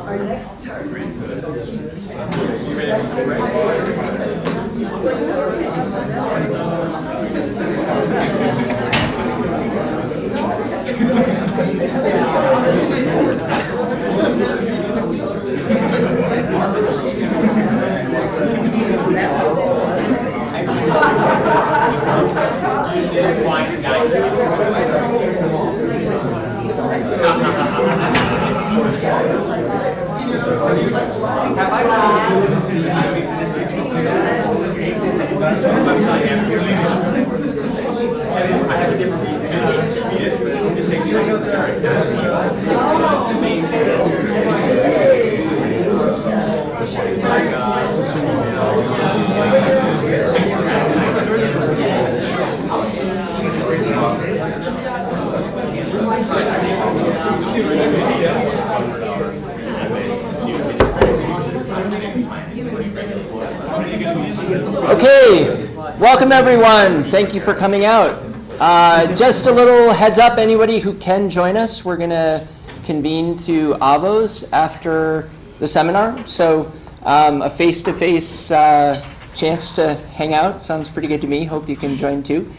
Our next target. Okay, welcome everyone. Thank you for coming out. Just a little heads up, anybody who can join us, we're going to convene to Avos after the seminar. So a face-to-face chance to hang out sounds pretty good to me. Hope you can join too.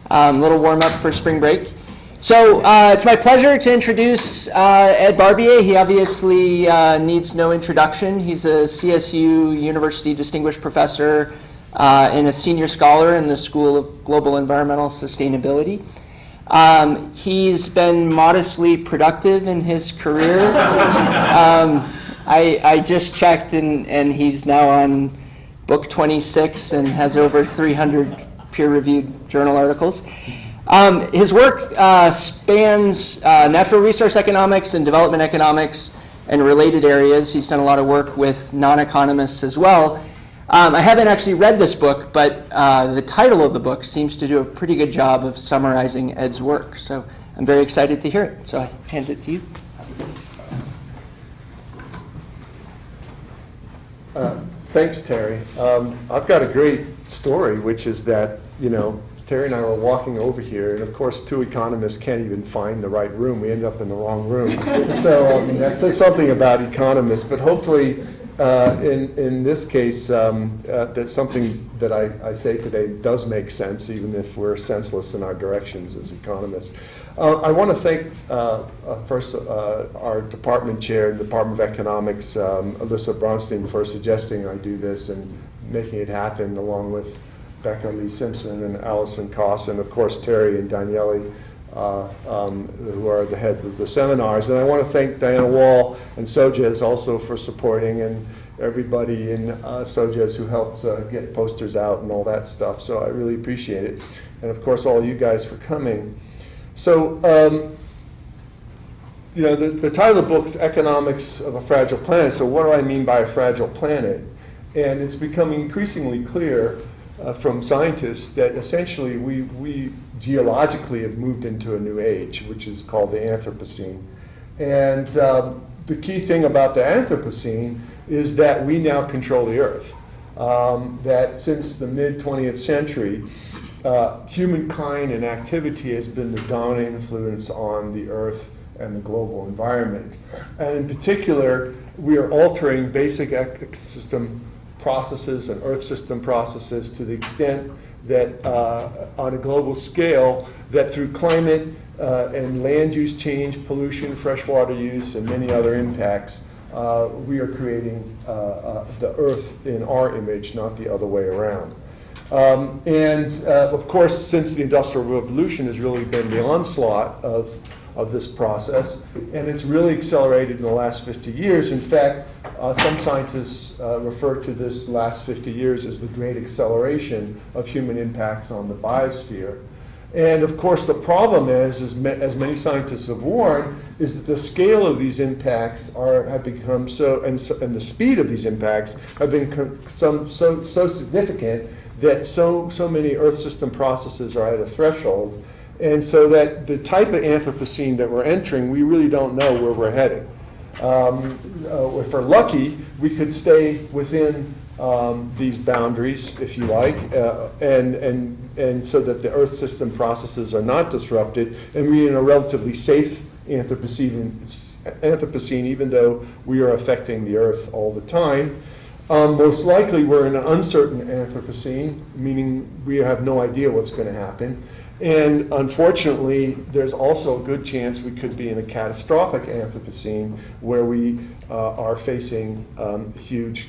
A little warm-up for spring break. So it's my pleasure to introduce Ed Barbier. He obviously needs no introduction. He's a CSU University Distinguished Professor and a senior scholar in the School of Global Environmental Sustainability. He's been modestly productive in his career. I just checked, and he's now on book 26 and has over 300 peer-reviewed journal articles. His work spans natural resource economics and development economics and related areas. He's done a lot of work with non-economists as well. I haven't actually read this book, but the title of the book seems to do a pretty good job of summarizing Ed's work. So I'm very excited to hear it. So I hand it to you. Thanks, Terry. I've got a great story, which is that, Terry and I were walking over here, and of course, two economists can't even find the right room. We end up in the wrong room. So that says something about economists, but hopefully, in this case, that something that I say today does make sense, even if we're senseless in our directions as economists. I want to thank first our department chair in the Department of Economics, Alyssa Bronstein, for suggesting I do this and making it happen, along with Becca Lee Simpson and Allison Koss, and of course Terry and Daniele, who are the heads of the seminars. And I want to thank Diana Wall and Sojez also for supporting, and everybody in Sojez who helped get posters out and all that stuff. So I really appreciate it. And of course all you guys for coming. So, the title of the book's Economics of a Fragile Planet. So what do I mean by a fragile planet? And it's becoming increasingly clear from scientists that essentially we geologically have moved into a new age, which is called the Anthropocene. And the key thing about the Anthropocene is that we now control the Earth. that since the mid-20th century, humankind and activity has been the dominant influence on the Earth and the global environment. And in particular, we are altering basic ecosystem processes and Earth system processes to the extent that on a global scale, that through climate and land use change, pollution, freshwater use, and many other impacts, we are creating the Earth in our image, not the other way around. Of course, since the Industrial Revolution has really been the onslaught of this process, and it's really accelerated in the last 50 years. In fact, some scientists refer to this last 50 years as the great acceleration of human impacts on the biosphere. And of course, the problem is, as many scientists have warned, is that the scale of these impacts have become and the speed of these impacts have been so significant that so many Earth system processes are at a threshold. And so that the type of Anthropocene that we're entering, we really don't know where we're heading. If we're lucky, we could stay within these boundaries, if you like, and so that the Earth system processes are not disrupted, and we're in a relatively safe Anthropocene, even though we are affecting the Earth all the time. Most likely, we're in an uncertain Anthropocene, meaning we have no idea what's going to happen. And unfortunately, there's also a good chance we could be in a catastrophic Anthropocene where we are facing huge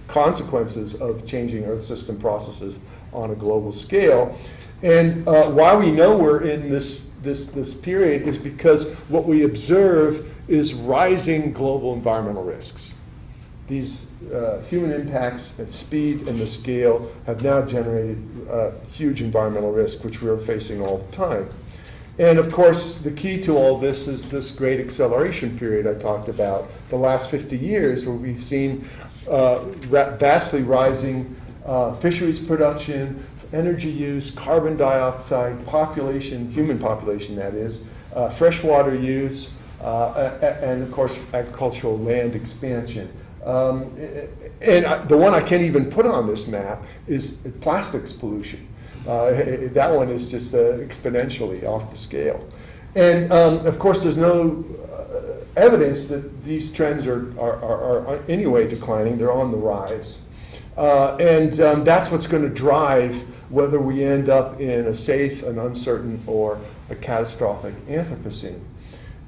consequences of changing Earth system processes on a global scale. And why we know we're in this period is because what we observe is rising global environmental risks. These human impacts at speed and the scale have now generated huge environmental risk, which we're facing all the time. And of course, the key to all this is this great acceleration period I talked about, the last 50 years, where we've seen vastly rising fisheries production, energy use, carbon dioxide, population, human population that is, freshwater use, and of course, agricultural land expansion. And the one I can't even put on this map is plastics pollution. That one is just exponentially off the scale. And of course, there's no evidence that these trends are anyway declining. They're on the rise. And that's what's going to drive whether we end up in a safe, an uncertain, or a catastrophic Anthropocene.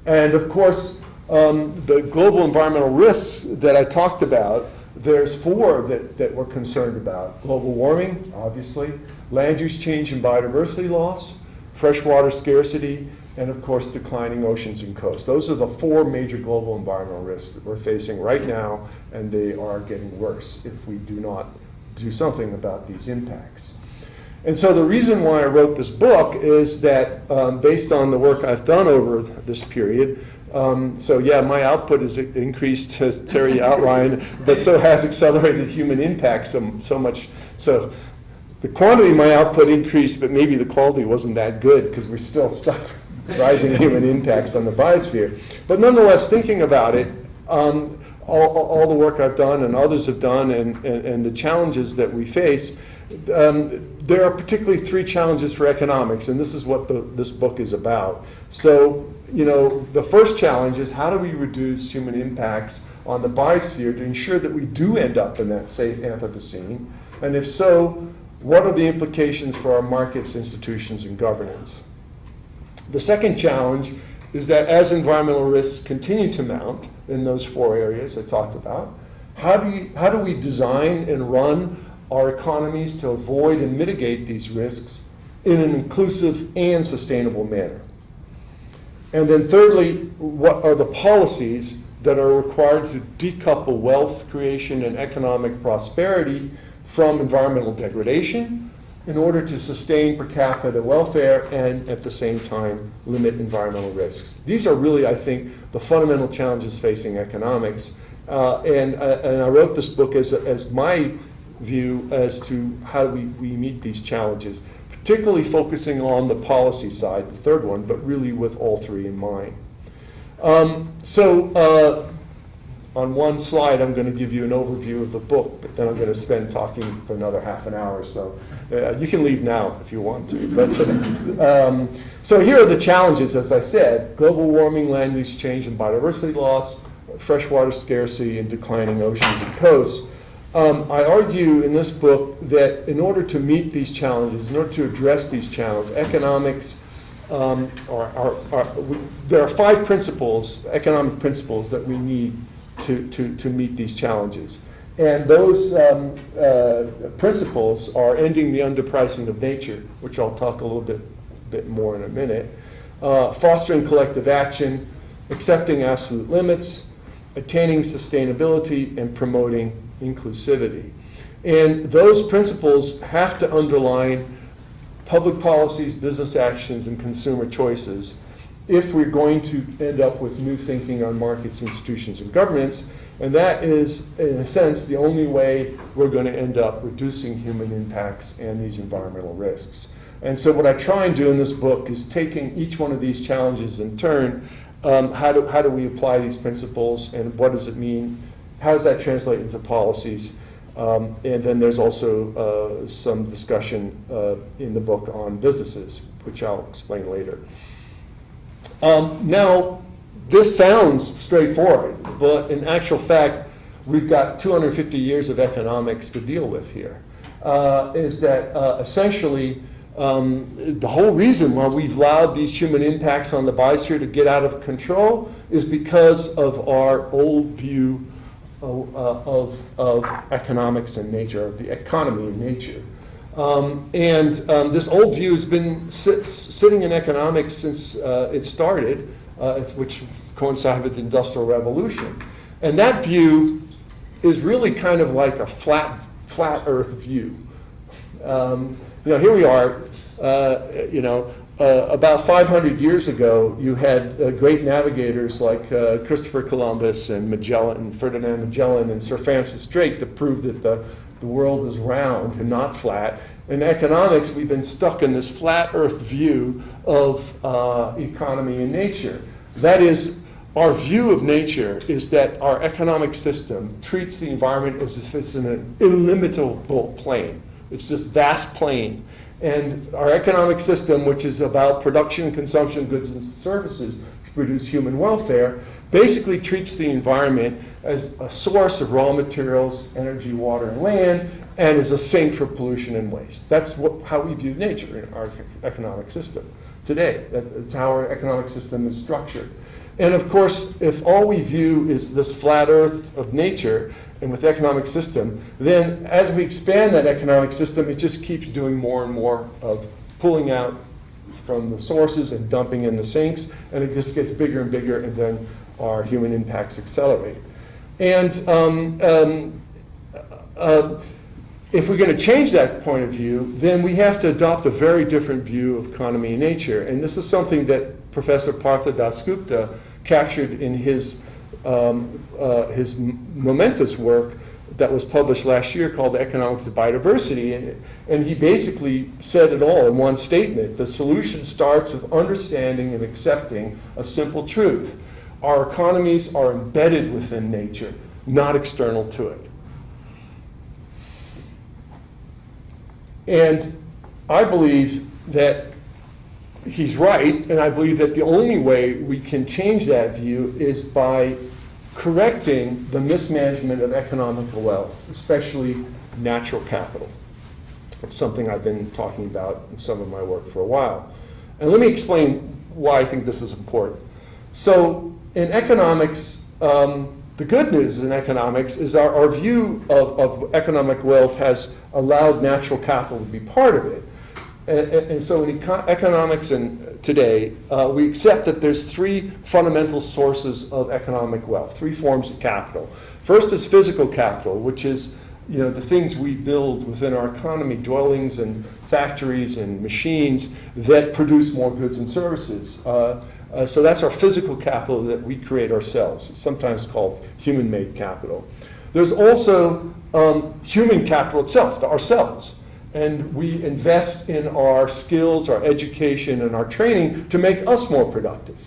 And of course, the global environmental risks that I talked about, there's four that we're concerned about. Global warming, obviously, land use change and biodiversity loss, freshwater scarcity, and of course, declining oceans and coasts. Those are the four major global environmental risks that we're facing right now, and they are getting worse if we do not do something about these impacts. And so the reason why I wrote this book is that based on the work I've done over this period, so yeah, my output has increased, as Terry outlined, but so has accelerated human impact so much. So the quantity of my output increased, but maybe the quality wasn't that good because we're still stuck rising human impacts on the biosphere. But nonetheless, thinking about it, all the work I've done and others have done and the challenges that we face, there are particularly three challenges for economics, and this is what this book is about. So, you know, the first challenge is how do we reduce human impacts on the biosphere to ensure that we do end up in that safe Anthropocene? And if so, what are the implications for our markets, institutions, and governance? The second challenge is that as environmental risks continue to mount in those four areas I talked about, how do we design and run our economies to avoid and mitigate these risks in an inclusive and sustainable manner? And then thirdly, what are the policies that are required to decouple wealth creation and economic prosperity from environmental degradation in order to sustain per capita welfare and at the same time limit environmental risks? These are really, I think, the fundamental challenges facing economics. And I wrote this book as my view as to how we meet these challenges, particularly focusing on the policy side, the third one, but really with all three in mind. So on one slide, I'm going to give you an overview of the book, but then I'm going to spend talking for another half an hour. So you can leave now if you want to. But so here are the challenges, as I said: global warming, land use change, and biodiversity loss, freshwater scarcity, and declining oceans and coasts. I argue in this book that in order to meet these challenges, in order to address these challenges, economics there are 5 principles, economic principles, that we need to meet these challenges. And those principles are ending the underpricing of nature, which I'll talk a little bit more in a minute, fostering collective action, accepting absolute limits, attaining sustainability, and promoting inclusivity. And those principles have to underline public policies, business actions, and consumer choices if we're going to end up with new thinking on markets, institutions, and governments. And that is, in a sense, the only way we're going to end up reducing human impacts and these environmental risks. And so what I try and do in this book is taking each one of these challenges in turn. How do we apply these principles, and what does it mean? How does that translate into policies? And then there's also some discussion in the book on businesses, which I'll explain later. Now, this sounds straightforward, but in actual fact, we've got 250 years of economics to deal with here. Is that essentially the whole reason why we've allowed these human impacts on the biosphere to get out of control is because of our old view of economics and nature, of the economy and nature. This old view has been sitting in economics since it started, which coincided with the Industrial Revolution. And that view is really kind of like a flat Earth view. Here we are, about 500 years ago, you had great navigators like Christopher Columbus and Ferdinand Magellan and Sir Francis Drake that proved that the world is round and not flat. In economics, we've been stuck in this flat Earth view of economy and nature. That is, our view of nature is that our economic system treats the environment as if it's in an illimitable plane. It's this vast plane. And our economic system, which is about production, consumption, goods, and services to produce human welfare, basically treats the environment as a source of raw materials, energy, water, and land, and as a sink for pollution and waste. That's how we view nature in our economic system today. That's how our economic system is structured. And of course, if all we view is this flat Earth of nature, and with the economic system, then as we expand that economic system, it just keeps doing more and more of pulling out from the sources and dumping in the sinks, and it just gets bigger and bigger, and then our human impacts accelerate. And if we're going to change that point of view, then we have to adopt a very different view of economy and nature. And this is something that Professor Partha Dasgupta captured in his momentous work that was published last year called The Economics of Biodiversity. And he basically said it all in one statement. The solution starts with understanding and accepting a simple truth. Our economies are embedded within nature, not external to it. And I believe that he's right, and I believe that the only way we can change that view is by correcting the mismanagement of economic wealth, especially natural capital. It's something I've been talking about in some of my work for a while. And let me explain why I think this is important. So in economics, the good news in economics is our view of economic wealth has allowed natural capital to be part of it. And so in economics and today, we accept that there's 3 fundamental sources of economic wealth, 3 forms of capital. First is physical capital, which is the things we build within our economy, dwellings and factories and machines that produce more goods and services. So that's our physical capital that we create ourselves. It's sometimes called human-made capital. There's also human capital itself, ourselves. And we invest in our skills, our education, and our training to make us more productive.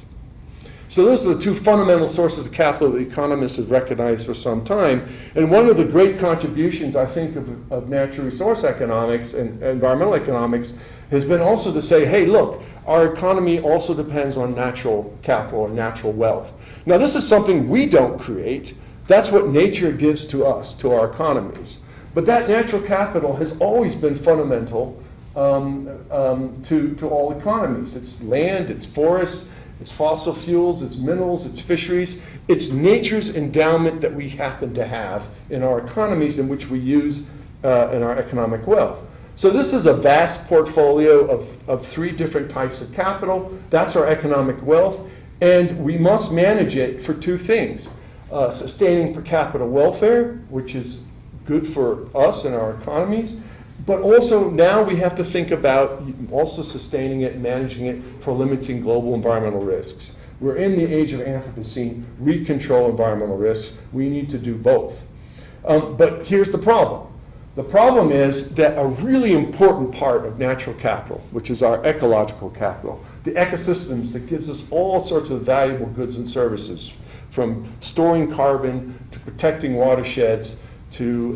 So those are the two fundamental sources of capital that economists have recognized for some time. And one of the great contributions, I think, of natural resource economics and environmental economics has been also to say, hey, look, our economy also depends on natural capital or natural wealth. Now, this is something we don't create. That's what nature gives to us, to our economies. But that natural capital has always been fundamental to all economies. It's land, it's forests, it's fossil fuels, it's minerals, it's fisheries. It's nature's endowment that we happen to have in our economies in which we use in our economic wealth. So this is a vast portfolio of three different types of capital. That's our economic wealth. And we must manage it for two things. Sustaining per capita welfare, which is good for us and our economies. But also now we have to think about also sustaining it and managing it for limiting global environmental risks. We're in the age of Anthropocene. We control environmental risks. We need to do both. But here's the problem. The problem is that a really important part of natural capital, which is our ecological capital, the ecosystems that gives us all sorts of valuable goods and services, from storing carbon to protecting watersheds to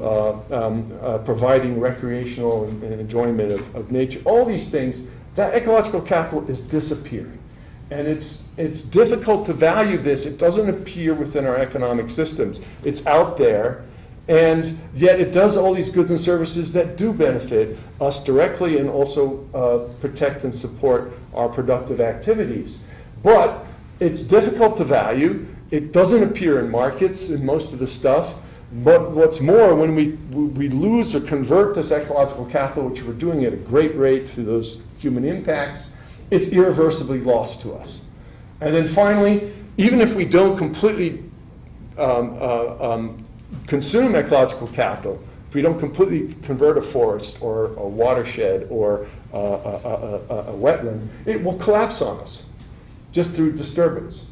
providing recreational and enjoyment of nature, all these things, that ecological capital is disappearing. And it's difficult to value this. It doesn't appear within our economic systems. It's out there, and yet it does all these goods and services that do benefit us directly and also protect and support our productive activities. But it's difficult to value. It doesn't appear in markets in most of the stuff. But what's more, when we lose or convert this ecological capital, which we're doing at a great rate through those human impacts, it's irreversibly lost to us. And then finally, even if we don't completely consume ecological capital, if we don't completely convert a forest or a watershed or a wetland, it will collapse on us just through disturbance.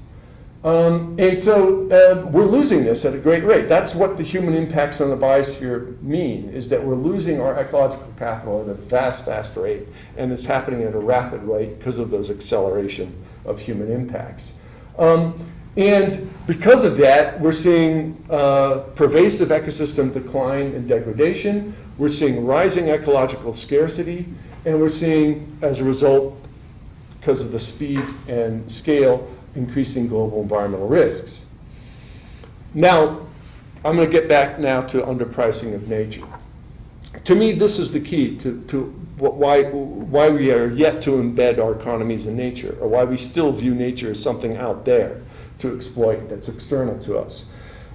And so we're losing this at a great rate. That's what the human impacts on the biosphere mean, is that we're losing our ecological capital at a vast, vast rate. And it's happening at a rapid rate because of those acceleration of human impacts. And because of that, we're seeing pervasive ecosystem decline and degradation. We're seeing rising ecological scarcity. And we're seeing, as a result, because of the speed and scale, increasing global environmental risks. Now, I'm going to get back now to underpricing of nature. To me, this is the key to why we are yet to embed our economies in nature, or why we still view nature as something out there to exploit that's external to us.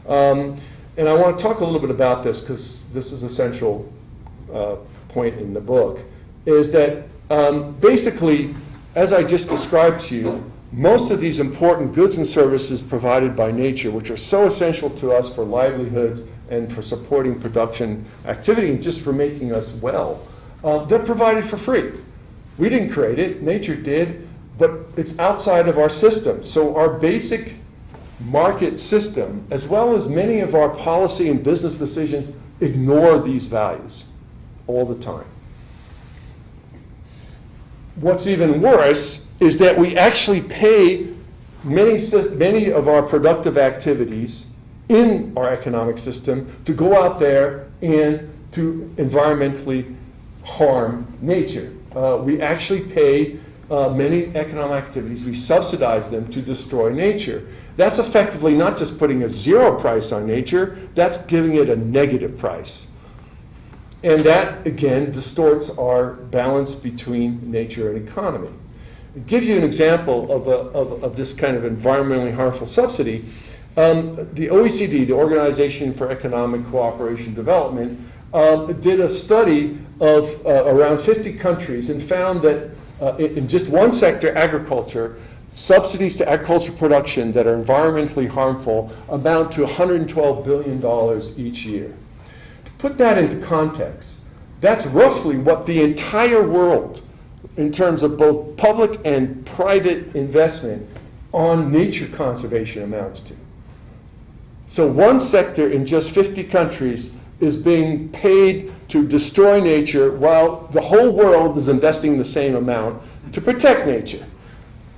And I want to talk a little bit about this because this is a central point in the book, is that basically, as I just described to you, most of these important goods and services provided by nature, which are so essential to us for livelihoods and for supporting production activity and just for making us well, they're provided for free. We didn't create it, nature did, but it's outside of our system. So our basic market system, as well as many of our policy and business decisions, ignore these values all the time. What's even worse is that we actually pay many of our productive activities in our economic system to go out there and to environmentally harm nature. We actually pay many economic activities, we subsidize them to destroy nature. That's effectively not just putting a zero price on nature, that's giving it a negative price. And that, again, distorts our balance between nature and economy. To give you an example of this kind of environmentally harmful subsidy, the OECD, the Organization for Economic Cooperation and Development, did a study of around 50 countries and found that in just one sector, agriculture, subsidies to agricultural production that are environmentally harmful amount to $112 billion each year. To put that into context, that's roughly what the entire world, in terms of both public and private investment on nature conservation, amounts to. So one sector in just 50 countries is being paid to destroy nature while the whole world is investing the same amount to protect nature.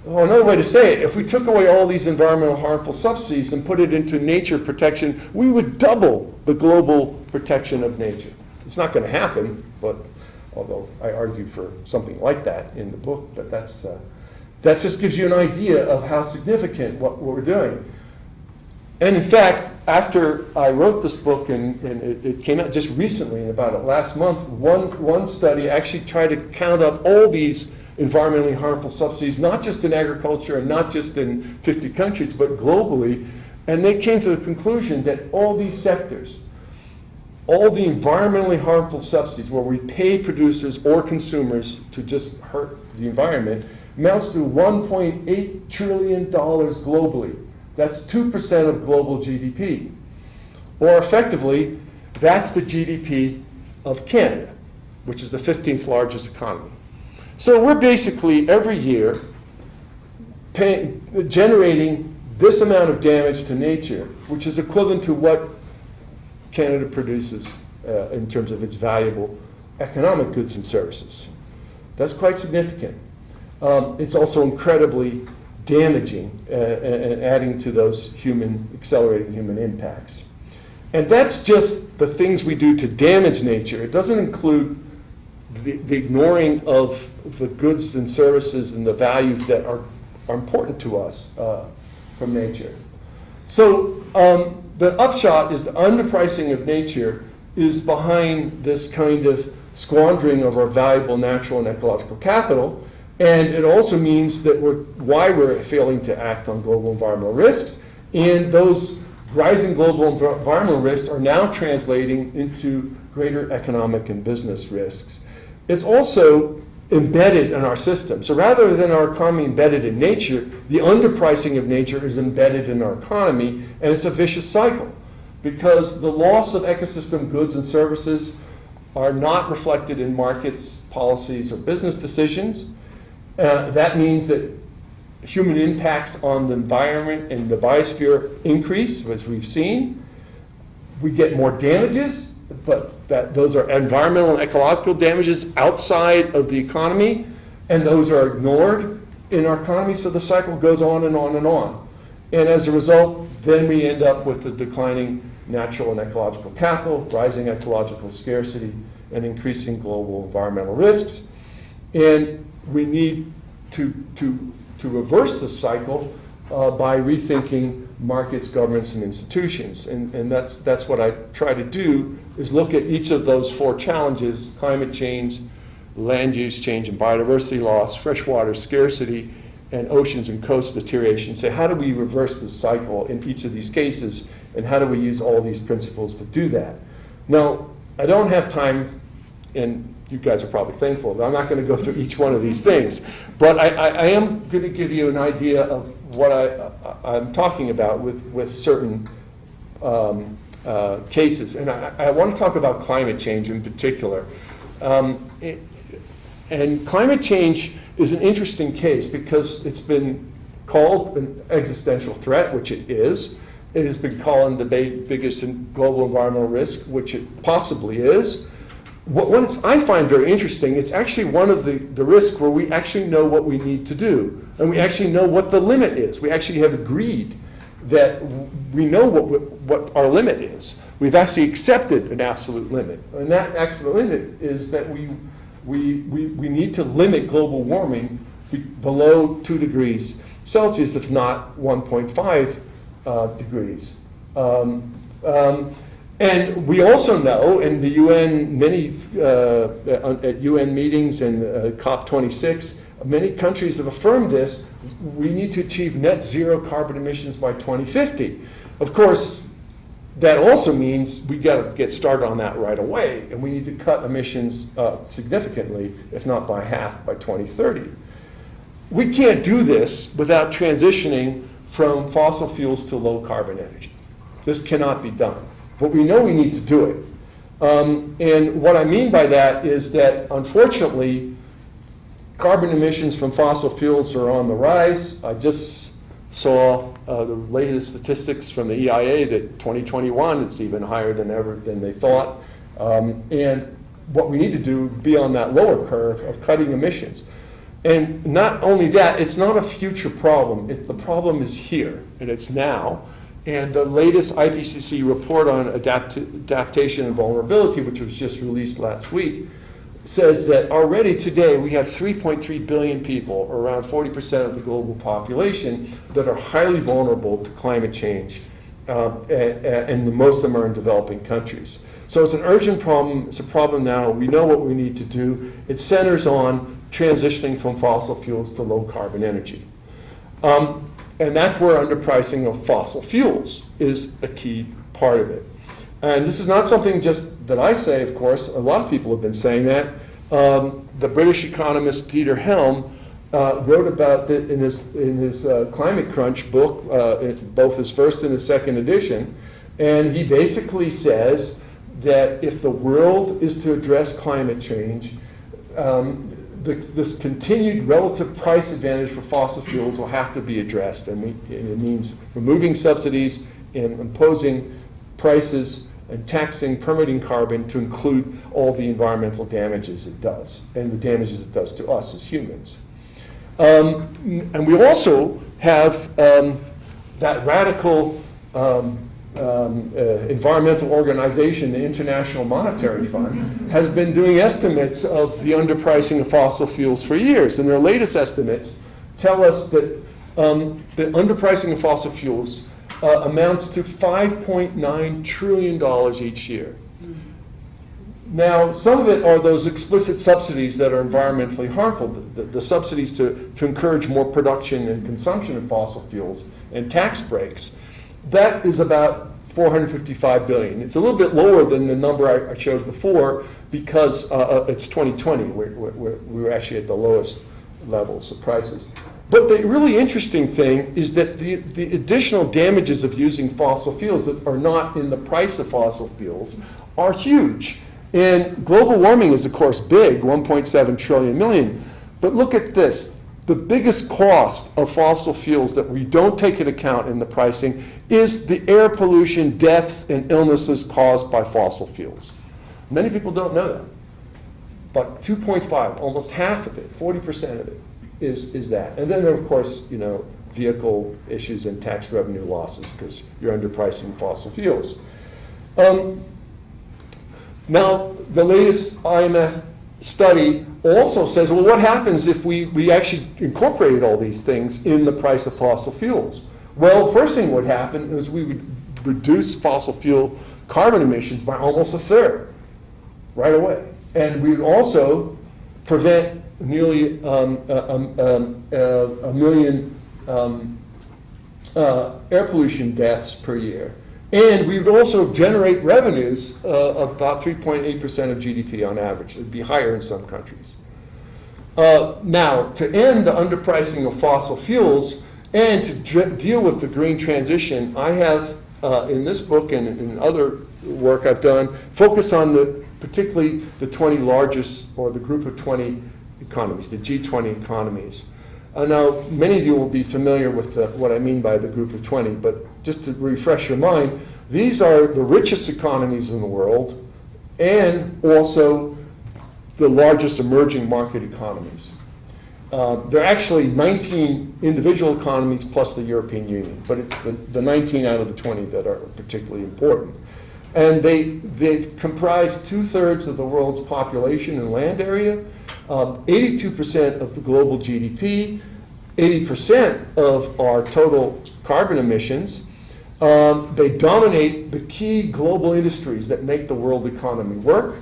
Well, another way to say it, if we took away all these environmental harmful subsidies and put it into nature protection, we would double the global protection of nature. It's not going to happen, but although I argue for something like that in the book, but that just gives you an idea of how significant what we're doing. And in fact, after I wrote this book, and it came out just recently, about last month, one study actually tried to count up all these environmentally harmful subsidies, not just in agriculture and not just in 50 countries, but globally. And they came to the conclusion that all these sectors, all the environmentally harmful subsidies where we pay producers or consumers to just hurt the environment, amounts to $1.8 trillion globally. That's 2% of global GDP. Or effectively, that's the GDP of Canada, which is the 15th largest economy. So we're basically, every year, generating this amount of damage to nature, which is equivalent to what Canada produces in terms of its valuable economic goods and services. That's quite significant. It's also incredibly damaging and adding to those accelerating human impacts. And that's just the things we do to damage nature. It doesn't include the ignoring of the goods and services and the values that are important to us from nature. So the upshot is the underpricing of nature is behind this kind of squandering of our valuable natural and ecological capital. And it also means that why we're failing to act on global environmental risks. And those rising global environmental risks are now translating into greater economic and business risks. It's also embedded in our system. So rather than our economy embedded in nature, the underpricing of nature is embedded in our economy, and it's a vicious cycle because the loss of ecosystem goods and services are not reflected in markets, policies, or business decisions. That means that human impacts on the environment and the biosphere increase, as we've seen. We get more damages, but those are environmental and ecological damages outside of the economy, and those are ignored in our economy, so the cycle goes on and on and on. And as a result, then we end up with the declining natural and ecological capital, rising ecological scarcity, and increasing global environmental risks. And we need to reverse the cycle by rethinking markets, governments, and institutions. And that's what I try to do, is look at each of those four challenges: climate change, land use change and biodiversity loss, freshwater scarcity, and oceans and coast deterioration. Say, how do we reverse the cycle in each of these cases, and how do we use all these principles to do that? Now, I don't have time, and you guys are probably thankful, but I'm not going to go through each one of these things. But I am going to give you an idea of what I'm talking about with certain cases. And I want to talk about climate change in particular. And climate change is an interesting case because it's been called an existential threat, which it is. It has been called the biggest global environmental risk, which it possibly is. What I find very interesting, it's actually one of the risks where we actually know what we need to do, and we actually know what the limit is. We actually have agreed that we know what our limit is. We've actually accepted an absolute limit, and that absolute limit is that we need to limit global warming below 2 degrees Celsius, if not 1.5 degrees. And we also know, in the UN, at UN meetings and COP26, many countries have affirmed this: we need to achieve net zero carbon emissions by 2050. Of course, that also means we got to get started on that right away, and we need to cut emissions significantly, if not by half, by 2030. We can't do this without transitioning from fossil fuels to low carbon energy. This cannot be done. But we know we need to do it. And what I mean by that is that, unfortunately, carbon emissions from fossil fuels are on the rise. I just saw the latest statistics from the EIA that 2021, it's even higher than they thought. And what we need to do, be on that lower curve of cutting emissions. And not only that, it's not a future problem. The problem is here, and it's now. And the latest IPCC report on adaptation and vulnerability, which was just released last week, says that already today we have 3.3 billion people, or around 40% of the global population, that are highly vulnerable to climate change, and most of them are in developing countries. So it's an urgent problem. It's a problem now. We know what we need to do. It centers on transitioning from fossil fuels to low carbon energy. And that's where underpricing of fossil fuels is a key part of it. And this is not something just that I say, of course. A lot of people have been saying that. The British economist Dieter Helm wrote about it in his Climate Crunch book, both his first and his second edition. And he basically says that if the world is to address climate change, this continued relative price advantage for fossil fuels will have to be addressed, and it means removing subsidies and imposing prices and taxing, permitting carbon to include all the environmental damages it does, and the damages it does to us as humans. And we also have that radical environmental organization, the International Monetary Fund, has been doing estimates of the underpricing of fossil fuels for years. And their latest estimates tell us that the underpricing of fossil fuels amounts to $5.9 trillion each year. Now, some of it are those explicit subsidies that are environmentally harmful, the subsidies to encourage more production and consumption of fossil fuels, and tax breaks. That is about $455 billion. It's a little bit lower than the number I showed before because it's 2020. We're actually at the lowest levels of prices. But the really interesting thing is that the additional damages of using fossil fuels that are not in the price of fossil fuels are huge. And global warming is, of course, big, 1.7 trillion million. But look at this. The biggest cost of fossil fuels that we don't take into account in the pricing is the air pollution, deaths, and illnesses caused by fossil fuels. Many people don't know that. But 2.5, almost half of it, 40% of it, is that. And then there are, of course, vehicle issues and tax revenue losses because you're underpricing fossil fuels. Now, the latest IMF study also says, well, what happens if we actually incorporated all these things in the price of fossil fuels? Well, first thing would happen is we would reduce fossil fuel carbon emissions by almost a third right away. And we would also prevent nearly a million air pollution deaths per year. And we would also generate revenues of about 3.8% of GDP on average. It would be higher in some countries. Now, to end the underpricing of fossil fuels and to deal with the green transition, I have, in this book and in other work I've done, focused on particularly the 20 largest, or the group of 20 economies, the G20 economies. Now, many of you will be familiar with what I mean by the group of 20, but just to refresh your mind, these are the richest economies in the world and also the largest emerging market economies. There are actually 19 individual economies plus the European Union, but it's the 19 out of the 20 that are particularly important. And they comprise 2/3 of the world's population and land area, 82% of the global GDP, 80% of our total carbon emissions. They dominate the key global industries that make the world economy work.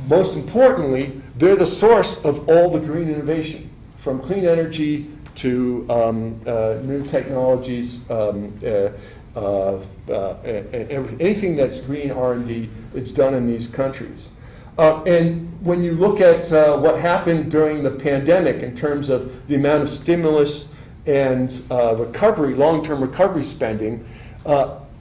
Most importantly, they're the source of all the green innovation, from clean energy to new technologies, anything that's green R&D, it's done in these countries. And when you look at what happened during the pandemic in terms of the amount of stimulus and recovery, long-term recovery spending,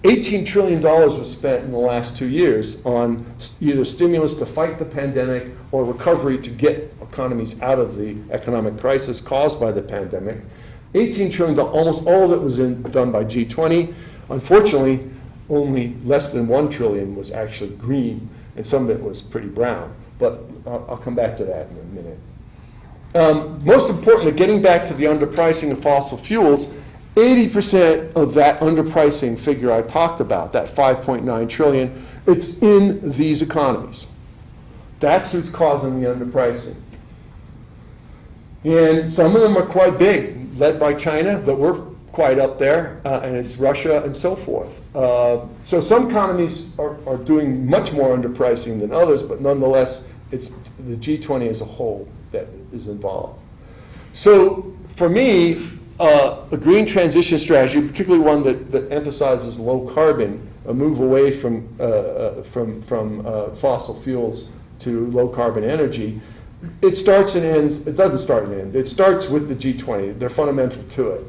$18 trillion was spent in the last 2 years on either stimulus to fight the pandemic or recovery to get economies out of the economic crisis caused by the pandemic. $18 trillion, almost all of it was done by G20. Unfortunately, only less than $1 trillion was actually green, and some of it was pretty brown. But I'll come back to that in a minute. Most importantly, getting back to the underpricing of fossil fuels, 80% of that underpricing figure I talked about, that 5.9 trillion, it's in these economies. That's who's causing the underpricing. And some of them are quite big, led by China, but we're quite up there, and it's Russia and so forth. So some economies are doing much more underpricing than others, but nonetheless, it's the G20 as a whole that is involved. So for me, a green transition strategy, particularly one that emphasizes low carbon, a move away from fossil fuels to low carbon energy, it starts and ends, it doesn't start and end, it starts with the G20. They're fundamental to it.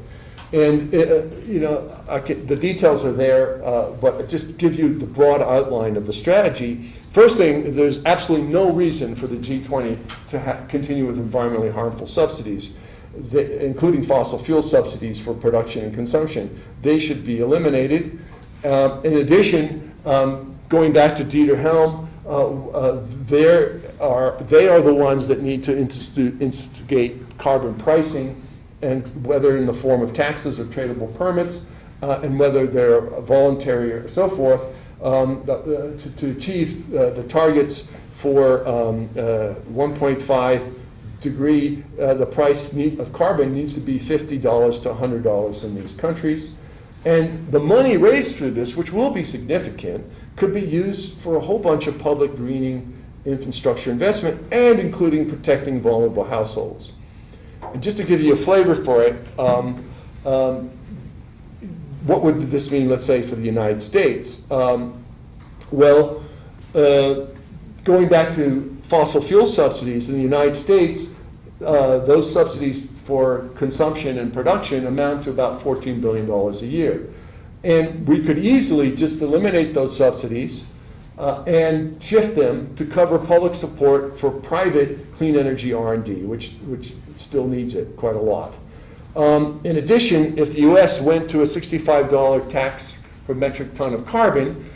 And the details are there, but I just give you the broad outline of the strategy. First thing, there's absolutely no reason for the G20 to continue with environmentally harmful subsidies, including fossil fuel subsidies for production and consumption. They should be eliminated. In addition, going back to Dieter Helm, they are the ones that need to instigate carbon pricing, and whether in the form of taxes or tradable permits, and whether they're voluntary or so forth, to achieve the targets for 1.5 degree, the price of carbon needs to be $50 to $100 in these countries. And the money raised through this, which will be significant, could be used for a whole bunch of public greening infrastructure investment, and including protecting vulnerable households. And just to give you a flavor for it, what would this mean, let's say, for the United States? Going back to fossil fuel subsidies in the United States, those subsidies for consumption and production amount to about $14 billion a year. And we could easily just eliminate those subsidies and shift them to cover public support for private clean energy R&D, which still needs it quite a lot. In addition, if the US went to a $65 tax per metric ton of carbon,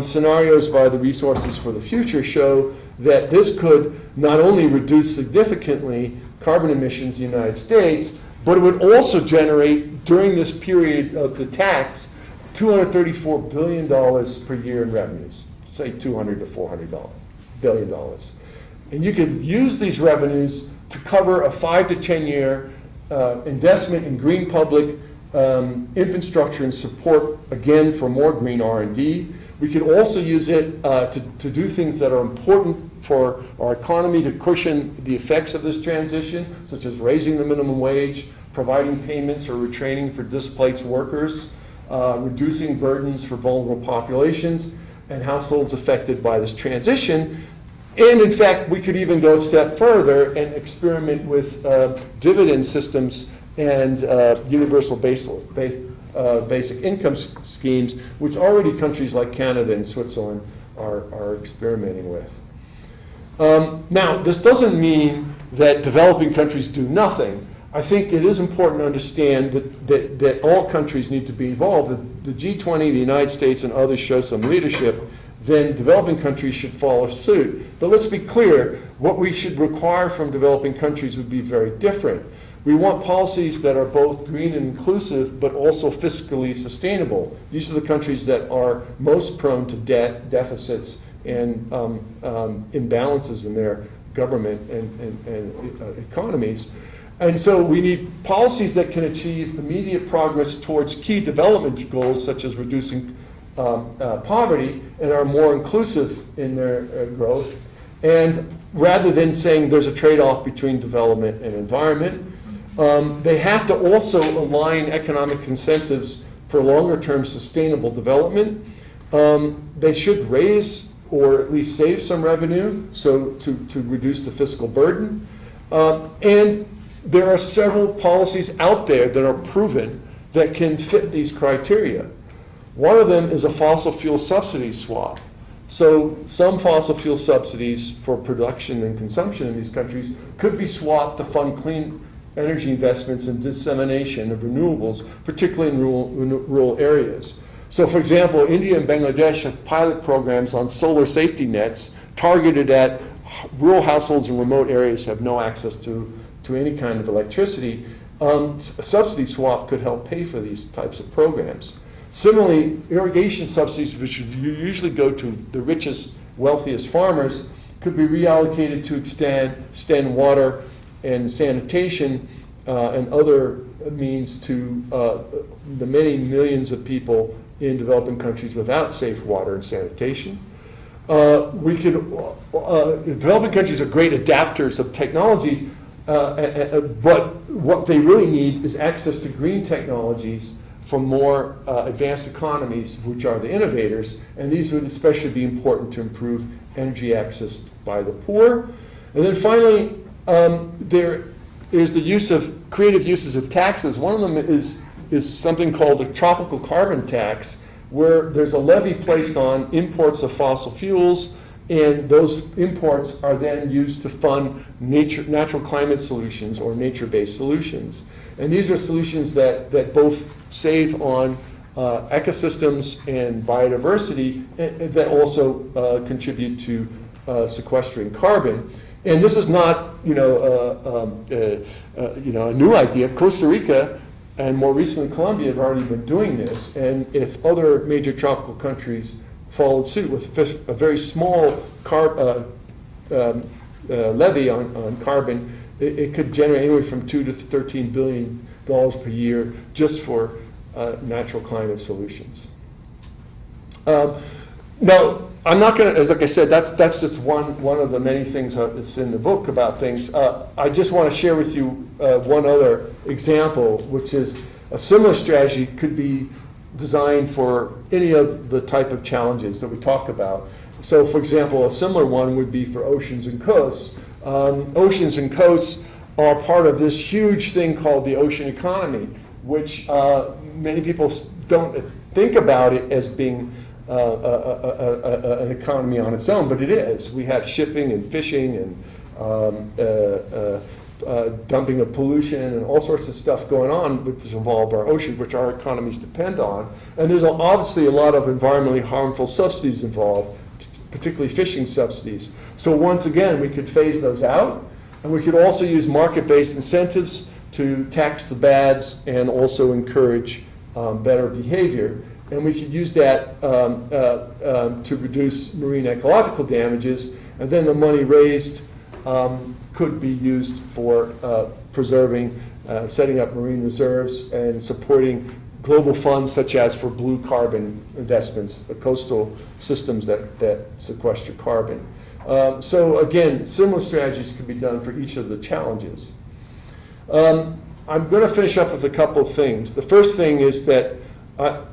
scenarios by the Resources for the Future show that this could not only reduce significantly carbon emissions in the United States, but it would also generate, during this period of the tax, $234 billion per year in revenues, say $200 to $400 billion. And you could use these revenues to cover a 5 to 10 year investment in green public infrastructure and support, again, for more green R&D. We could also use it to do things that are important for our economy to cushion the effects of this transition, such as raising the minimum wage, providing payments or retraining for displaced workers, reducing burdens for vulnerable populations and households affected by this transition. And in fact, we could even go a step further and experiment with dividend systems and universal basic income schemes, which already countries like Canada and Switzerland are experimenting with. Now, this doesn't mean that developing countries do nothing. I think it is important to understand that all countries need to be involved. If the G20, the United States, and others show some leadership, then developing countries should follow suit. But let's be clear, what we should require from developing countries would be very different. We want policies that are both green and inclusive, but also fiscally sustainable. These are the countries that are most prone to debt, deficits, and imbalances in their government and economies. And so we need policies that can achieve immediate progress towards key development goals, such as reducing poverty, and are more inclusive in their growth. And rather than saying there's a trade-off between development and environment, they have to also align economic incentives for longer-term sustainable development. They should raise or at least save some revenue so to reduce the fiscal burden. And there are several policies out there that are proven that can fit these criteria. One of them is a fossil fuel subsidy swap. So some fossil fuel subsidies for production and consumption in these countries could be swapped to fund clean energy investments and dissemination of renewables, particularly in rural areas. So for example, India and Bangladesh have pilot programs on solar safety nets targeted at rural households in remote areas who have no access to to any kind of electricity, a subsidy swap could help pay for these types of programs. Similarly, irrigation subsidies, which usually go to the richest, wealthiest farmers, could be reallocated to extend water and sanitation and other means to the many millions of people in developing countries without safe water and sanitation. Developing countries are great adapters of technologies, but what they really need is access to green technologies from more advanced economies, which are the innovators, and these would especially be important to improve energy access by the poor. And then finally, there is the use of creative uses of taxes. One of them is something called a tropical carbon tax, where there's a levy placed on imports of fossil fuels, and those imports are then used to fund natural climate solutions or nature-based solutions. And these are solutions that both save on ecosystems and biodiversity, and that also contribute to sequestering carbon. And this is not, a new idea. Costa Rica and more recently Colombia have already been doing this. And if other major tropical countries followed suit with a very small levy on carbon, it could generate anywhere from $2 to $13 billion per year just for natural climate solutions. Now, I'm not going to, as like I said, that's just one of the many things that's in the book about things. I just want to share with you one other example, which is a similar strategy could be designed for any of the type of challenges that we talk about. So, for example, a similar one would be for oceans and coasts. Oceans and coasts are part of this huge thing called the ocean economy, which many people don't think about it as being an economy on its own, but it is. We have shipping and fishing and dumping of pollution and all sorts of stuff going on which involve our ocean, which our economies depend on. And there's obviously a lot of environmentally harmful subsidies involved, particularly fishing subsidies. So once again, we could phase those out, and we could also use market-based incentives to tax the bads and also encourage better behavior. And we could use that to reduce marine ecological damages, and then the money raised could be used for preserving, setting up marine reserves and supporting global funds such as for blue carbon investments, coastal systems that sequester carbon. So again, similar strategies can be done for each of the challenges. I'm going to finish up with a couple of things. The first thing is that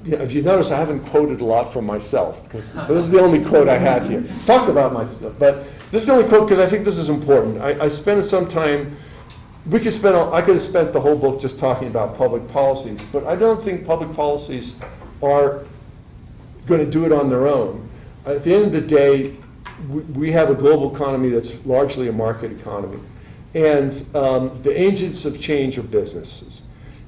if you notice, I haven't quoted a lot from myself, because this is the only quote I have here. Talked about myself, but this is the only quote because I think this is important. I spent some time, I could have spent the whole book just talking about public policies, but I don't think public policies are going to do it on their own. At the end of the day, we have a global economy that's largely a market economy. And the agents of change are businesses.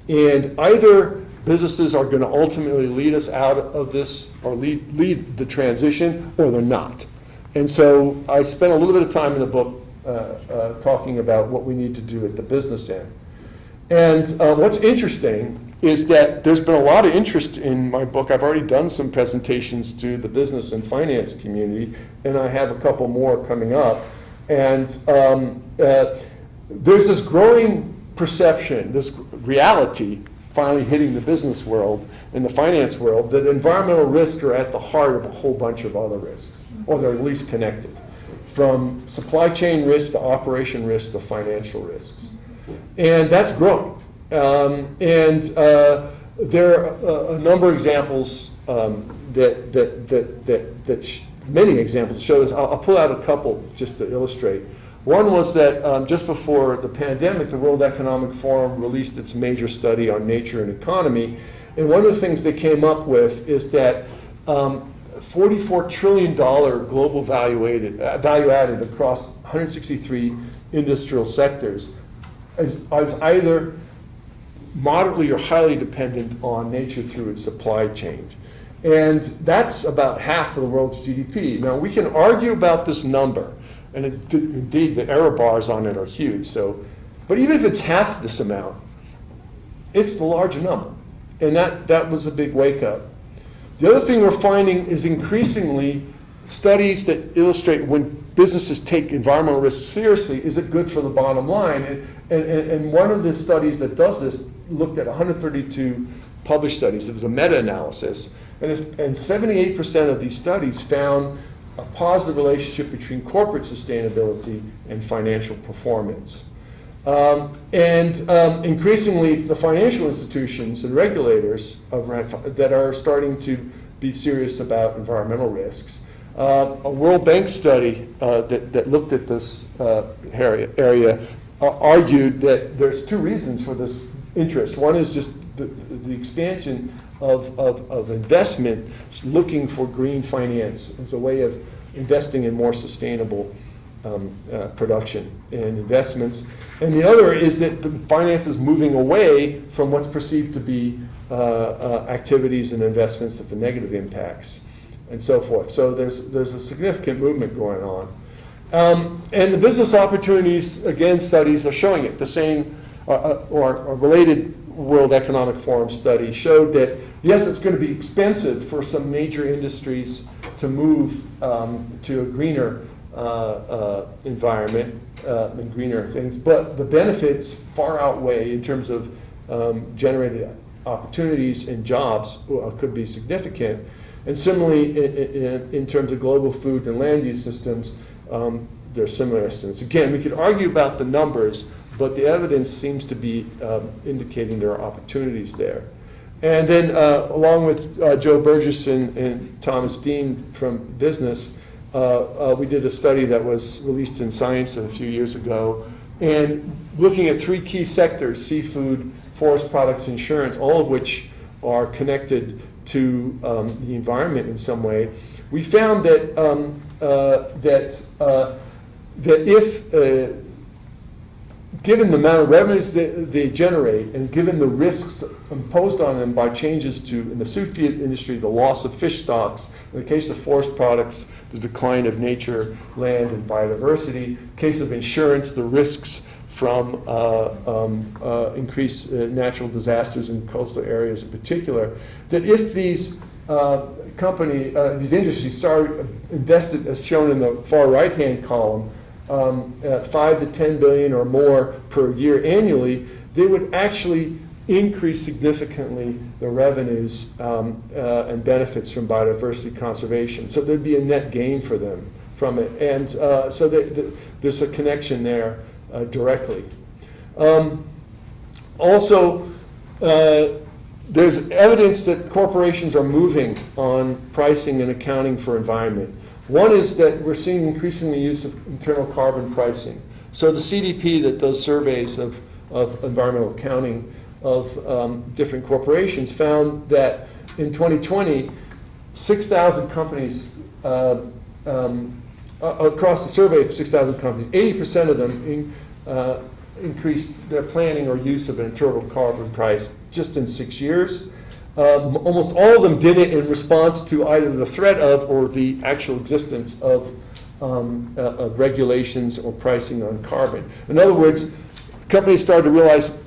And either businesses are going to ultimately lead us out of this or lead the transition, or they're not. And so I spent a little bit of time in the book talking about what we need to do at the business end. And what's interesting is that there's been a lot of interest in my book. I've already done some presentations to the business and finance community, and I have a couple more coming up. And there's this growing perception, this reality finally hitting the business world and the finance world, that environmental risks are at the heart of a whole bunch of other risks, or they're at least connected, from supply chain risks to operation risks to financial risks. And that's growing. And there are a number of examples many examples show this. I'll pull out a couple just to illustrate. One was that just before the pandemic, the World Economic Forum released its major study on nature and economy. And one of the things they came up with is that $44 trillion global value added across 163 industrial sectors is either moderately or highly dependent on nature through its supply chain. And that's about half of the world's GDP. Now, we can argue about this number, and indeed the error bars on it are huge. So But even if it's half this amount, it's the larger number. And that was a big wake-up. The other thing we're finding is increasingly studies that illustrate when businesses take environmental risks seriously, is it good for the bottom line? And one of the studies that does this looked at 132 published studies. It was a meta-analysis. And 78% of these studies found a positive relationship between corporate sustainability and financial performance. Increasingly, it's the financial institutions and regulators that are starting to be serious about environmental risks. A World Bank study that looked at this area argued that there's two reasons for this interest. One is just the expansion of investment looking for green finance as a way of investing in more sustainable production and investments. And the other is that the finance is moving away from what's perceived to be activities and investments that have negative impacts and so forth. So there's a significant movement going on. And the business opportunities, again, studies are showing it. The same or related World Economic Forum study showed that, yes, it's going to be expensive for some major industries to move to a greener environment and greener things, but the benefits far outweigh in terms of generated opportunities and jobs could be significant. And similarly, in terms of global food and land use systems, there are similar estimates. Again, we could argue about the numbers, but the evidence seems to be indicating there are opportunities there. And then along with Joe Burgess and Thomas Dean from business, we did a study that was released in Science a few years ago, and looking at three key sectors: seafood, forest products, insurance, all of which are connected to the environment in some way. We found that if given the amount of revenues that they generate and given the risks imposed on them by changes to, in the seafood industry, the loss of fish stocks, in the case of forest products, the decline of nature, land, and biodiversity, in the case of insurance, the risks from increased natural disasters in coastal areas in particular, that if these these industries started invested, as shown in the far right-hand column, 5 to 10 billion or more per year annually, they would actually increase significantly the revenues and benefits from biodiversity conservation. So there'd be a net gain for them from it. And so there's a connection there directly. Also, there's evidence that corporations are moving on pricing and accounting for environment. One is that we're seeing increasingly use of internal carbon pricing. So the CDP that does surveys of environmental accounting of different corporations found that in 2020, 6,000 companies, across the survey of 6,000 companies, 80% of them increased their planning or use of an internal carbon price just in 6 years. Almost all of them did it in response to either the threat of or the actual existence of regulations or pricing on carbon. In other words, companies started to realize,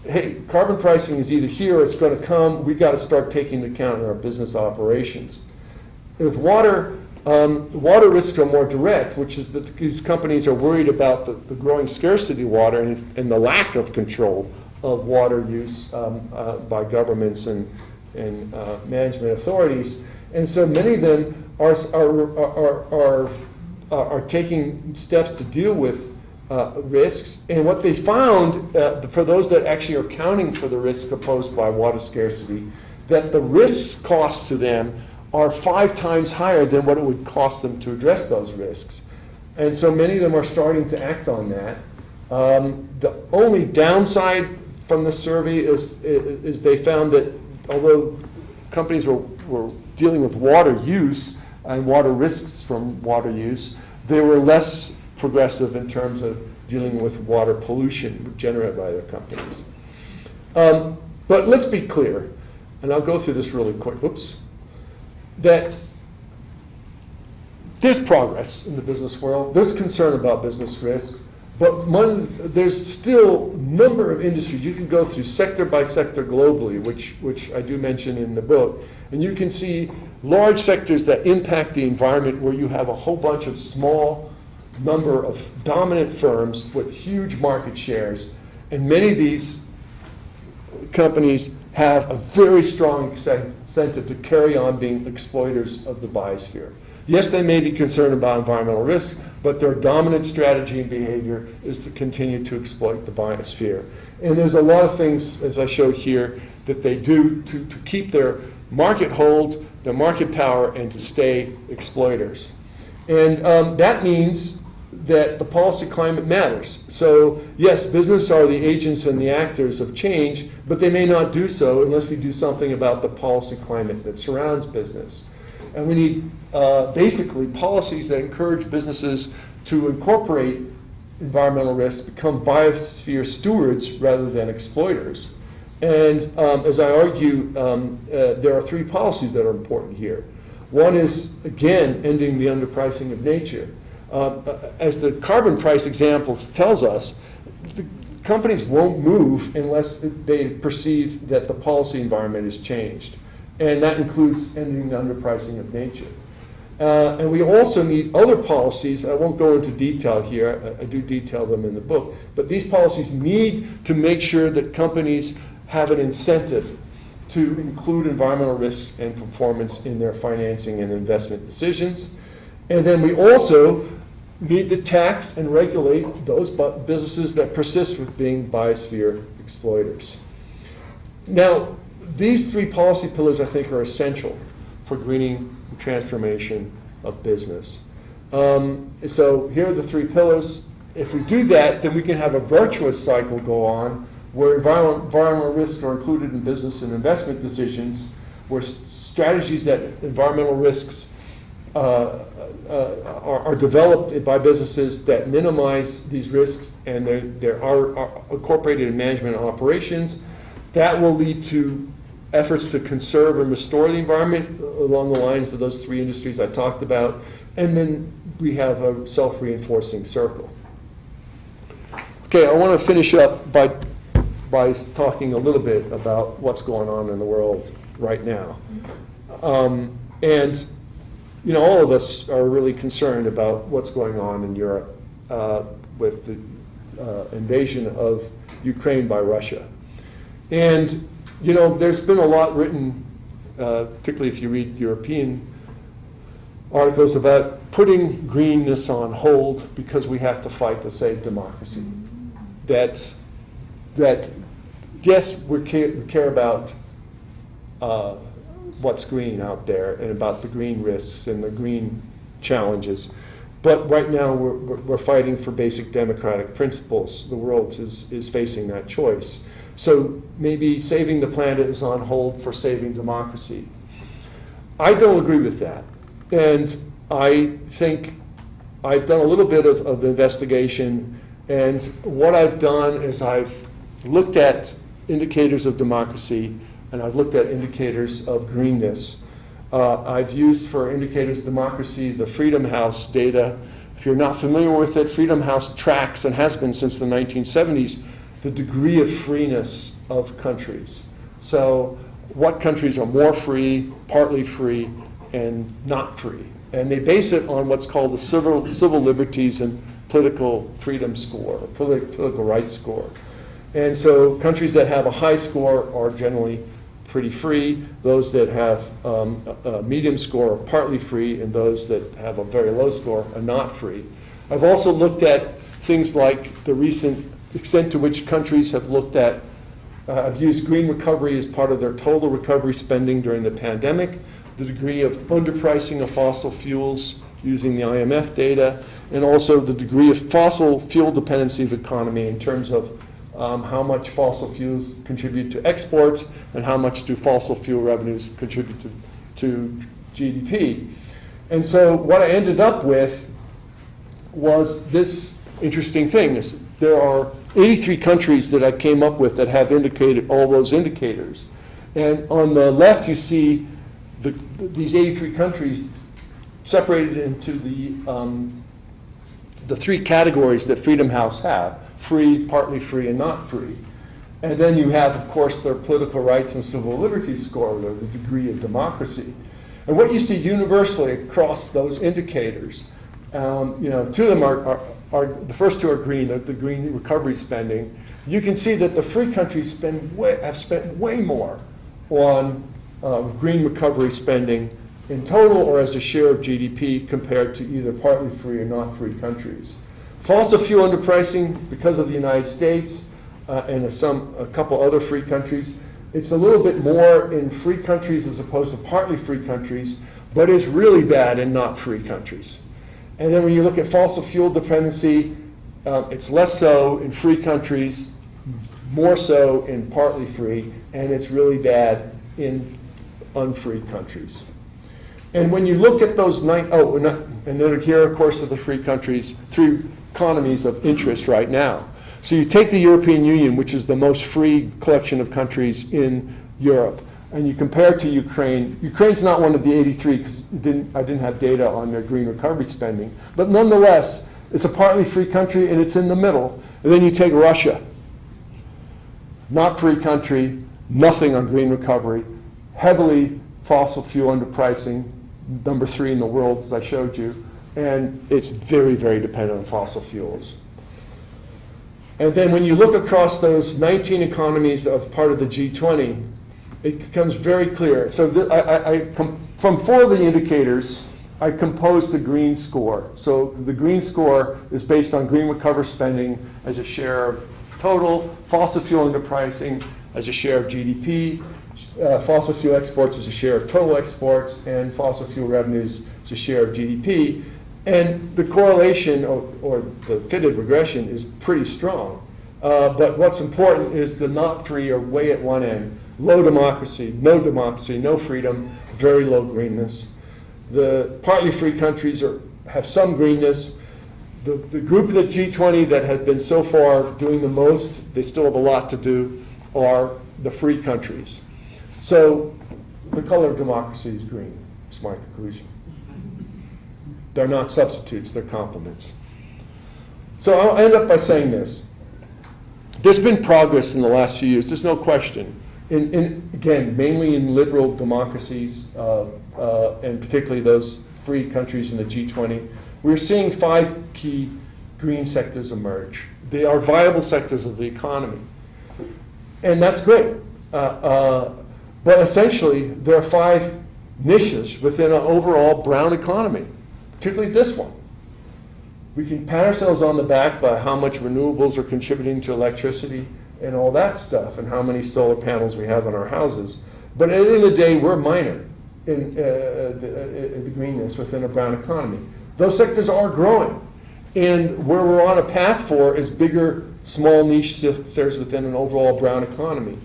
hey, carbon pricing is either here or it's going to come. We've got to start taking into account in our business operations. With water, water risks are more direct, which is that these companies are worried about the growing scarcity of water and the lack of control of water use by governments and management authorities. And so many of them are taking steps to deal with risks. And what they found, for those that actually are accounting for the risks posed by water scarcity, that the risk costs to them are 5 times higher than what it would cost them to address those risks. And so many of them are starting to act on that. The only downside from the survey is they found that although companies were dealing with water use and water risks from water use, they were less progressive in terms of dealing with water pollution generated by their companies. But let's be clear, and I'll go through this really quick, that there's progress in the business world. There's concern about business risk. But there's still a number of industries. You can go through sector by sector globally, which I do mention in the book, and you can see large sectors that impact the environment where you have a whole bunch of small number of dominant firms with huge market shares, and many of these companies have a very strong incentive to carry on being exploiters of the biosphere. Yes, they may be concerned about environmental risks, but their dominant strategy and behavior is to continue to exploit the biosphere. And there's a lot of things, as I show here, that they do to keep their market hold, their market power, and to stay exploiters. And that means that the policy climate matters. So yes, business are the agents and the actors of change, but they may not do so unless we do something about the policy climate that surrounds business. And we need basically policies that encourage businesses to incorporate environmental risks, become biosphere stewards rather than exploiters. And as I argue, there are three policies that are important here. One is, again, ending the underpricing of nature. As the carbon price example tells us, the companies won't move unless they perceive that the policy environment has changed. And that includes ending the underpricing of nature. And we also need other policies. I won't go into detail here. I do detail them in the book. But these policies need to make sure that companies have an incentive to include environmental risks and performance in their financing and investment decisions. And then we also need to tax and regulate those businesses that persist with being biosphere exploiters. Now, these three policy pillars, I think, are essential for greening the transformation of business. So here are the three pillars. If we do that, then we can have a virtuous cycle go on where environmental risks are included in business and investment decisions, where strategies that environmental risks are developed by businesses that minimize these risks, and they are incorporated in management and operations. That will lead to efforts to conserve and restore the environment along the lines of those three industries I talked about. And then we have a self-reinforcing circle. Okay, I want to finish up by talking a little bit about what's going on in the world right now. And you know, all of us are really concerned about what's going on in Europe with the invasion of Ukraine by Russia. And, you know, there's been a lot written, particularly if you read European articles, about putting greenness on hold because we have to fight to save democracy. That yes, we care about what's green out there and about the green risks and the green challenges. But right now we're fighting for basic democratic principles. The world is facing that choice. So maybe saving the planet is on hold for saving democracy. I don't agree with that. And I think I've done a little bit of investigation, and what I've done is I've looked at indicators of democracy, and I've looked at indicators of greenness. I've used for indicators of democracy the Freedom House data. If you're not familiar with it, Freedom House tracks, and has been since the 1970s, the degree of freeness of countries. So what countries are more free, partly free, and not free. And they base it on what's called the civil liberties and political freedom score, or political rights score. And so countries that have a high score are generally pretty free. Those that have a medium score are partly free, and those that have a very low score are not free. I've also looked at things like the recent extent to which countries have looked at, I've used green recovery as part of their total recovery spending during the pandemic, the degree of underpricing of fossil fuels using the IMF data, and also the degree of fossil fuel dependency of economy in terms of how much fossil fuels contribute to exports and how much do fossil fuel revenues contribute to GDP. And so what I ended up with was this interesting thing. Is there are 83 countries that I came up with that have indicated all those indicators. And on the left you see these 83 countries separated into the three categories that Freedom House have: free, partly free, and not free. And then you have, of course, their political rights and civil liberties score, or the degree of democracy. And what you see universally across those indicators, two of them are the first two are green, the green recovery spending. You can see that the free countries have spent way more on green recovery spending in total or as a share of GDP compared to either partly free or not free countries. Fossil fuel underpricing, because of the United States and a couple other free countries, it's a little bit more in free countries as opposed to partly free countries, but it's really bad in not free countries. And then when you look at fossil fuel dependency, it's less so in free countries, more so in partly free, and it's really bad in unfree countries. And when you look at those and then here, of course, are the free countries, three economies of interest right now. So you take the European Union, which is the most free collection of countries in Europe, and you compare it to Ukraine. Ukraine's not one of the 83 because I didn't have data on their green recovery spending. But nonetheless, it's a partly free country and it's in the middle. And then you take Russia, not free country, nothing on green recovery, heavily fossil fuel underpricing, number 3 in the world, as I showed you, and it's very, very dependent on fossil fuels. And then when you look across those 19 economies of part of the G20, it becomes very clear. So from 4 of the indicators, I composed the green score. So the green score is based on green recovery spending as a share of total, fossil fuel underpricing as a share of GDP, fossil fuel exports as a share of total exports, and fossil fuel revenues as a share of GDP. And the correlation, or the fitted regression, is pretty strong. But what's important is the not free are way at one end. Low democracy, no freedom, very low greenness. The partly free countries have some greenness. The group of the G20 that has been so far doing the most, they still have a lot to do, are the free countries. So the color of democracy is green, is my conclusion. They're not substitutes, they're complements. So I'll end up by saying this. There's been progress in the last few years, there's no question. Again, mainly in liberal democracies, and particularly those free countries in the G20, we're seeing 5 key green sectors emerge. They are viable sectors of the economy. And that's great. But essentially, there are 5 niches within an overall brown economy, particularly this one. We can pat ourselves on the back by how much renewables are contributing to electricity and all that stuff, and how many solar panels we have on our houses. But at the end of the day, we're minor in the greenness within a brown economy. Those sectors are growing. And where we're on a path for is bigger, small niche sectors within an overall brown economy.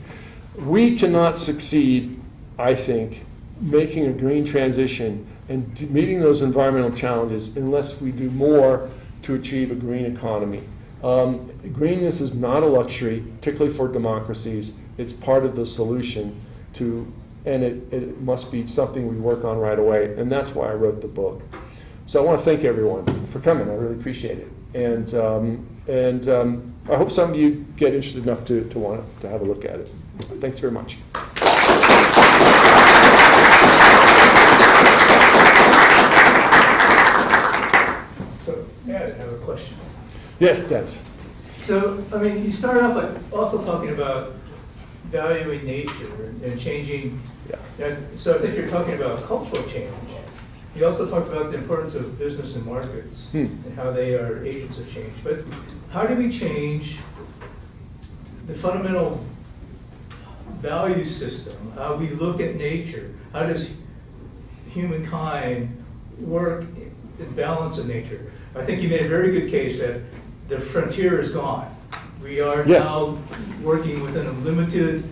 We cannot succeed, I think, making a green transition and meeting those environmental challenges unless we do more to achieve a green economy. Greenness is not a luxury, particularly for democracies. It's part of the solution and it must be something we work on right away, and that's why I wrote the book. So I want to thank everyone for coming. I really appreciate it. And I hope some of you get interested enough to want to have a look at it. Thanks very much. So, Ed, I have a question. Yes, Des. So, I mean, you started off by also talking about valuing nature and changing. Yeah. So I think you're talking about cultural change. You also talked about the importance of business and markets and how they are agents of change. But how do we change the fundamental value system, how we look at nature? How does humankind work in balance of nature? I think you made a very good case that the frontier is gone. We are now working within a limited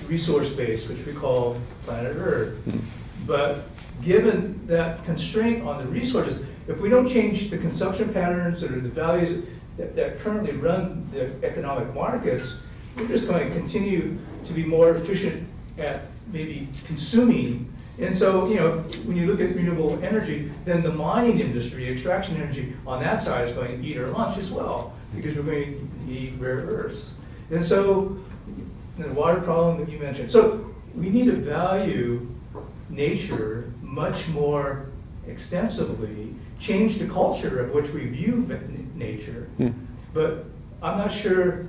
resource base, which we call planet Earth. But given that constraint on the resources, if we don't change the consumption patterns or the values that currently run the economic markets, we're just going to continue to be more efficient at maybe consuming And so, when you look at renewable energy, then the mining industry, extraction energy on that side is going to eat our lunch as well, because we're going to need rare earths. And so, the water problem that you mentioned. So, we need to value nature much more extensively, change the culture of which we view nature. But I'm not sure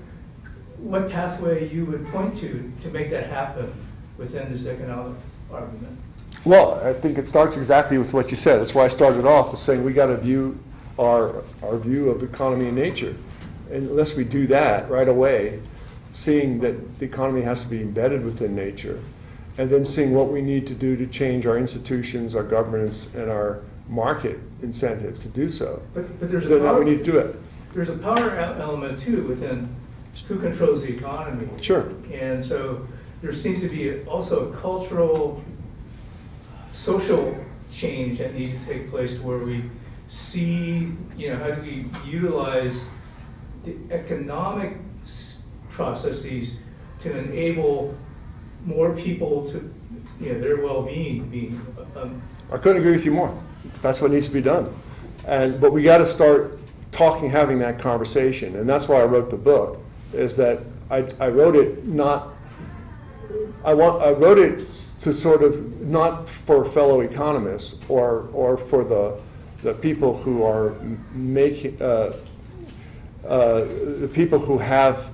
what pathway you would point to make that happen within this economic argument. Well, I think it starts exactly with what you said. That's why I started off with saying we got to view our view of economy and nature. And unless we do that right away, seeing that the economy has to be embedded within nature, and then seeing what we need to do to change our institutions, our governance, and our market incentives to do so, But there's then now we need to do it. There's a power element too within who controls the economy. Sure. And so there seems to be also a cultural, social change that needs to take place to where we see, how do we utilize the economic processes to enable more people to, their well-being being. I couldn't agree with you more. That's what needs to be done. But we got to start having that conversation. And that's why I wrote the book, is that I wrote it not, I wrote it to sort of, not for fellow economists or for the people who are making, the people who have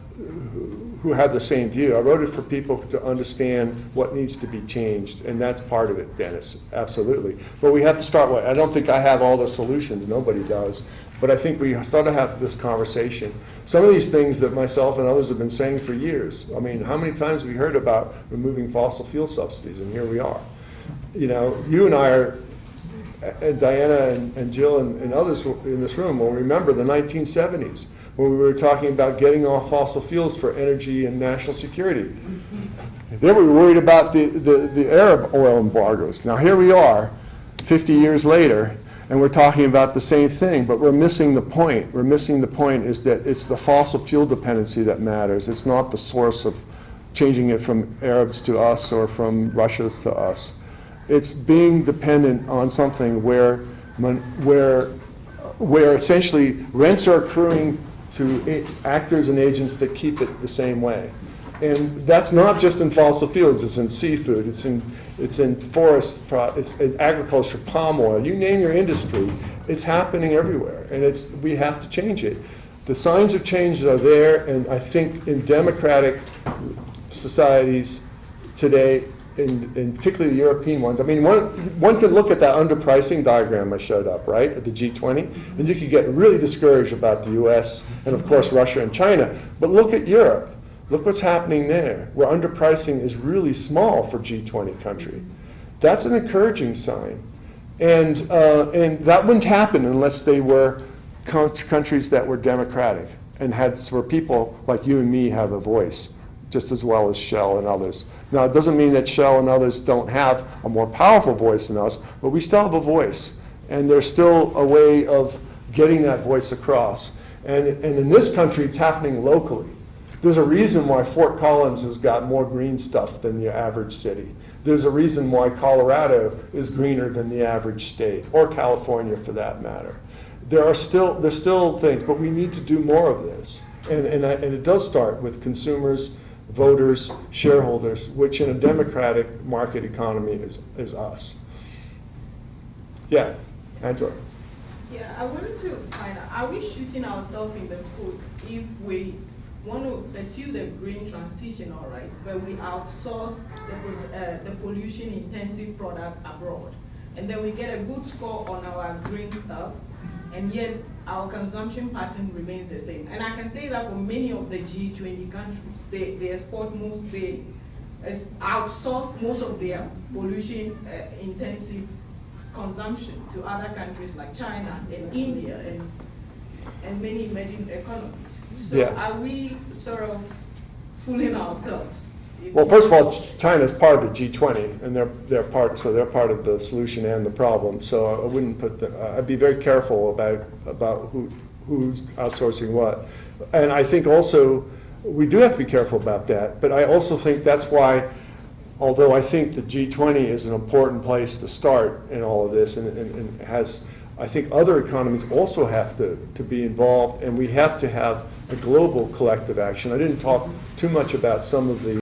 the same view. I wrote it for people to understand what needs to be changed, and that's part of it, Dennis, absolutely. But we have to start with, I don't think I have all the solutions, nobody does, but I think we start to have this conversation. Some of these things that myself and others have been saying for years, I mean, how many times have we heard about removing fossil fuel subsidies, and here we are. You and I are, and Diana and Jill and others in this room will remember the 1970s, when we were talking about getting off fossil fuels for energy and national security. Then we were worried about the Arab oil embargoes. Now here we are, 50 years later, and we're talking about the same thing, but we're missing the point. We're missing the point is that it's the fossil fuel dependency that matters. It's not the source of changing it from Arabs to us or from Russians to us. It's being dependent on something where essentially rents are accruing to actors and agents that keep it the same way. And that's not just in fossil fuels, it's in seafood, it's in forest, it's in agriculture, palm oil, you name your industry, it's happening everywhere, and we have to change it. The signs of change are there, and I think in democratic societies today, in particularly the European ones, I mean, one could look at that underpricing diagram I showed up, right, at the G20, and you could get really discouraged about the US and, of course, Russia and China. But look at Europe. Look what's happening there, where underpricing is really small for G20 country. That's an encouraging sign. And that wouldn't happen unless they were countries that were democratic and where people like you and me have a voice, just as well as Shell and others. Now, it doesn't mean that Shell and others don't have a more powerful voice than us, but we still have a voice. And there's still a way of getting that voice across. And in this country, it's happening locally. There's a reason why Fort Collins has got more green stuff than the average city. There's a reason why Colorado is greener than the average state, or California for that matter. There's still things, but we need to do more of this. And it does start with consumers, voters, shareholders, which in a democratic market economy is us. Yeah, Angela. Yeah, I wanted to find out, are we shooting ourselves in the foot if we want to pursue the green transition, all right, but we outsource the pollution-intensive products abroad, and then we get a good score on our green stuff, and yet our consumption pattern remains the same. And I can say that for many of the G20 countries, they export most, they outsource most of their pollution-intensive consumption to other countries like China and India and many emerging economies. So Yeah. are we sort of fooling ourselves? Well, first of all, China is part of the G20, and they're part of the solution and the problem. So I wouldn't I'd be very careful about who's outsourcing what. And I think also we do have to be careful about that. But I also think that's why although I think the G20 is an important place to start in all of this, and has, I think other economies also have to be involved, and we have to have a global collective action. I didn't talk too much about some of the